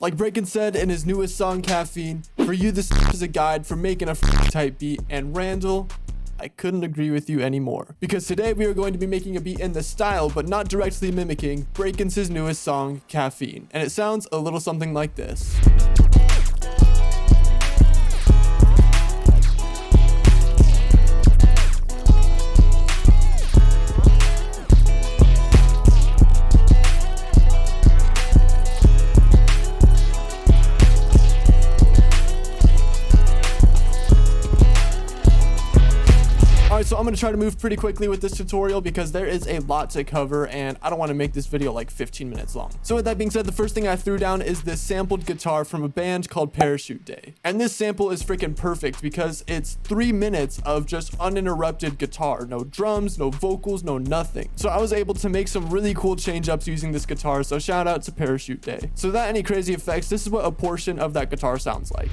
Like Brakence said in his newest song, Caffeine, for you this is a guide for making a type beat, and Randall, I couldn't agree with you anymore. Because today we are going to be making a beat in the style, but not directly mimicking, Brakence's newest song, Caffeine. And it sounds a little something like this. So I'm going to try to move pretty quickly with this tutorial because there is a lot to cover and I don't want to make this video like 15 minutes long. So with that being said, the first thing I threw down is this sampled guitar from a band called Parachute Day. And this sample is freaking perfect because it's 3 minutes of just uninterrupted guitar. No drums, no vocals, no nothing. So I was able to make some really cool change ups using this guitar. So shout out to Parachute Day. So without any crazy effects, this is what a portion of that guitar sounds like.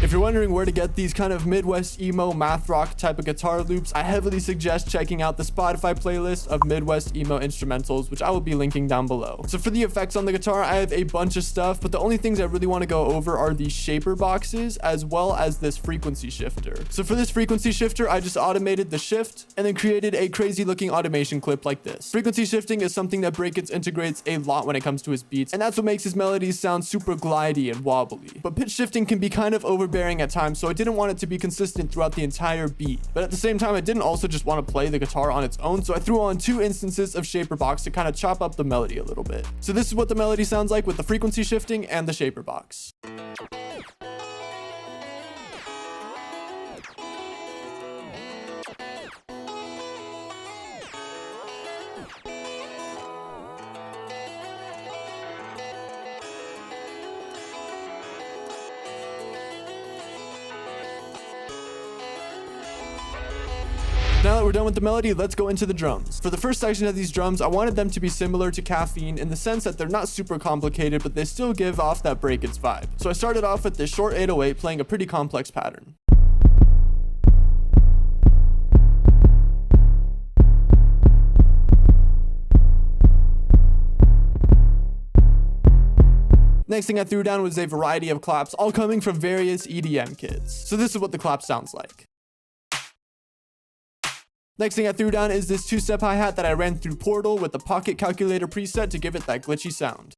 If you're wondering where to get these kind of Midwest emo math rock type of guitar loops, I heavily suggest checking out the Spotify playlist of Midwest emo instrumentals, which I will be linking down below. So for the effects on the guitar, I have a bunch of stuff, but the only things I really want to go over are these shaper boxes as well as this frequency shifter. So for this frequency shifter, I just automated the shift and then created a crazy looking automation clip like this. Frequency shifting is something that Brakence integrates a lot when it comes to his beats, and that's what makes his melodies sound super glidey and wobbly. But pitch shifting can be kind of overbearing at times, so I didn't want it to be consistent throughout the entire beat. But at the same time, I didn't also just want to play the guitar on its own, so I threw on 2 instances of shaper box to kind of chop up the melody a little bit. So this is what the melody sounds like with the frequency shifting and the shaper box. Now that we're done with the melody, let's go into the drums. For the first section of these drums, I wanted them to be similar to Caffeine in the sense that they're not super complicated, but they still give off that Brakence vibe. So I started off with this short 808 playing a pretty complex pattern. Next thing I threw down was a variety of claps, all coming from various EDM kits. So this is what the clap sounds like. Next thing I threw down is this 2-step hi-hat that I ran through Portal with the pocket calculator preset to give it that glitchy sound.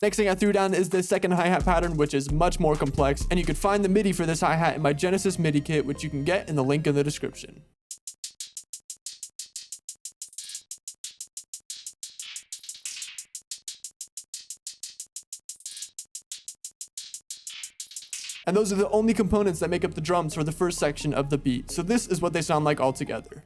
Next thing I threw down is this second hi-hat pattern, which is much more complex, and you can find the MIDI for this hi-hat in my Genesis MIDI kit, which you can get in the link in the description. And those are the only components that make up the drums for the first section of the beat. So this is what they sound like all together.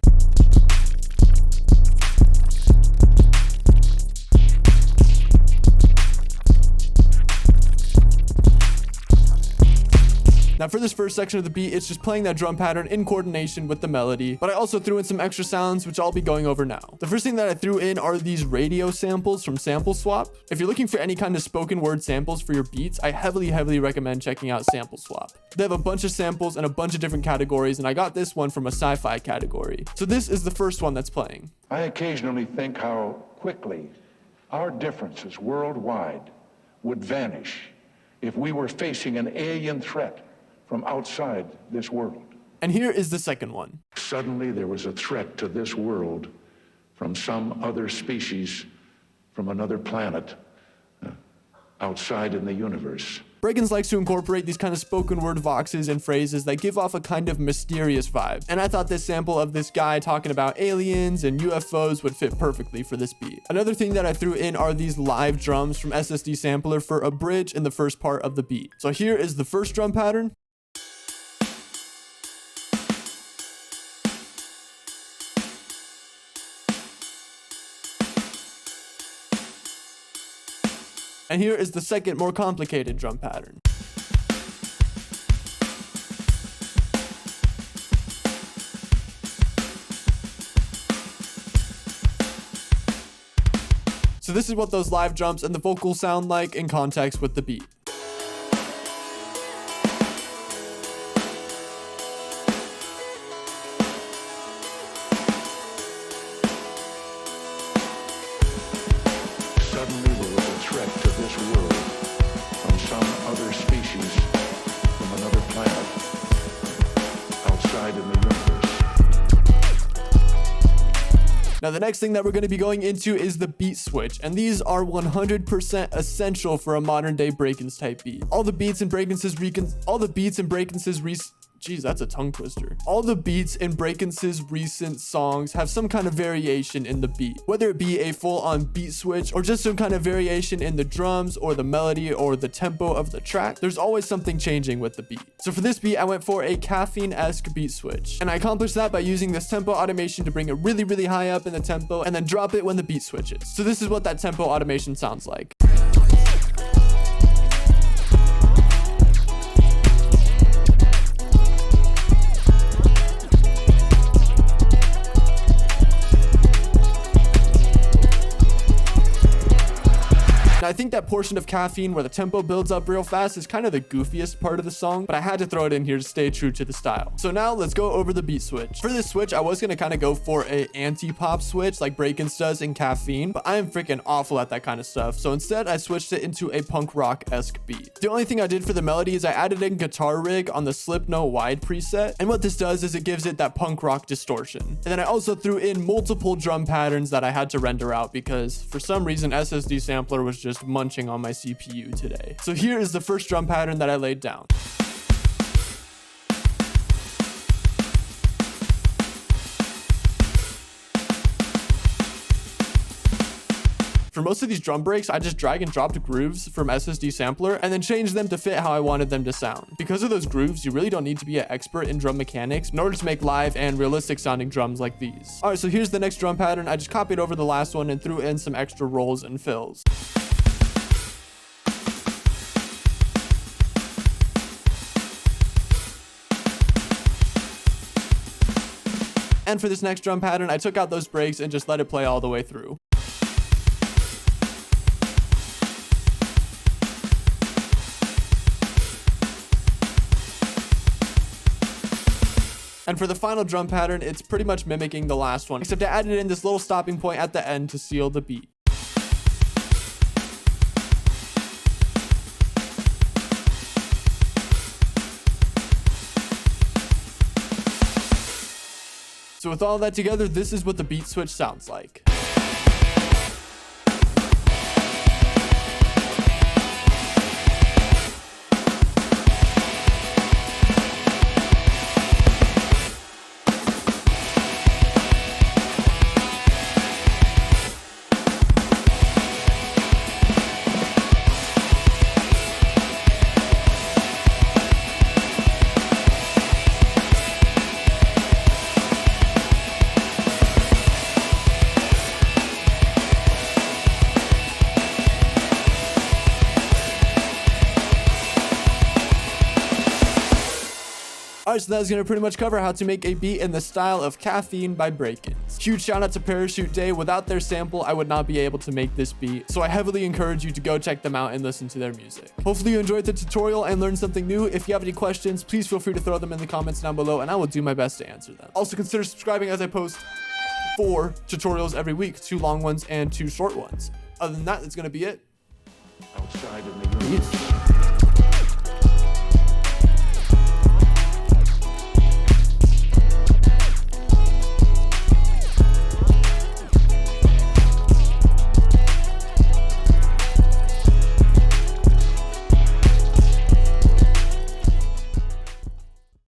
Now for this first section of the beat, it's just playing that drum pattern in coordination with the melody, but I also threw in some extra sounds, which I'll be going over now. The first thing that I threw in are these radio samples from Sample Swap. If you're looking for any kind of spoken word samples for your beats, I heavily recommend checking out Sample Swap. They have a bunch of samples in a bunch of different categories, and I got this one from a sci-fi category. So this is the first one that's playing. I occasionally think how quickly our differences worldwide would vanish if we were facing an alien threat from outside this world. And here is the second one. Suddenly there was a threat to this world from some other species, from another planet, outside in the universe. Brakence likes to incorporate these kind of spoken word voxes and phrases that give off a kind of mysterious vibe. And I thought this sample of this guy talking about aliens and UFOs would fit perfectly for this beat. Another thing that I threw in are these live drums from SSD Sampler for a bridge in the first part of the beat. So here is the first drum pattern. And here is the second, more complicated drum pattern. So this is what those live drums and the vocals sound like in context with the beat. Suddenly there was a threat to this world from some other species, from another planet, outside in the universe. Now, the next thing that we're going to be going into is the beat switch, and these are 100% essential for a modern day Brakence type beat. All the beats in Brakence's Jeez, that's a tongue twister. All the beats in Brakence's recent songs have some kind of variation in the beat, whether it be a full-on beat switch or just some kind of variation in the drums or the melody or the tempo of the track. There's always something changing with the beat. So for this beat, I went for a caffeine-esque beat switch, and I accomplished that by using this tempo automation to bring it really, really high up in the tempo and then drop it when the beat switches. So this is what that tempo automation sounds like. Now, I think that portion of Caffeine where the tempo builds up real fast is kind of the goofiest part of the song, but I had to throw it in here to stay true to the style. So now let's go over the beat switch. For this switch, I was going to kind of go for a anti-pop switch like Brakence does in Caffeine, but I am freaking awful at that kind of stuff. So instead, I switched it into a punk rock-esque beat. The only thing I did for the melody is I added in guitar rig on the slip no wide preset. And what this does is it gives it that punk rock distortion. And then I also threw in multiple drum patterns that I had to render out because for some reason, SSD sampler was just munching on my CPU today. So here is the first drum pattern that I laid down. For most of these drum breaks, I just drag and dropped grooves from SSD sampler and then changed them to fit how I wanted them to sound. Because of those grooves, you really don't need to be an expert in drum mechanics in order to make live and realistic sounding drums like these. All right, so here's the next drum pattern. I just copied over the last one and threw in some extra rolls and fills. And for this next drum pattern, I took out those breaks and just let it play all the way through. And for the final drum pattern, it's pretty much mimicking the last one, except I added in this little stopping point at the end to seal the beat. So with all that together, this is what the beat switch sounds like. Alright, so that's going to pretty much cover how to make a beat in the style of Caffeine by Brakence. Huge shout out to Parachute Day. Without their sample, I would not be able to make this beat, so I heavily encourage you to go check them out and listen to their music. Hopefully you enjoyed the tutorial and learned something new. If you have any questions, please feel free to throw them in the comments down below and I will do my best to answer them. Also consider subscribing as I post 4 tutorials every week, 2 long ones and 2 short ones. Other than that, that's going to be it. Outside in the universe. Peace.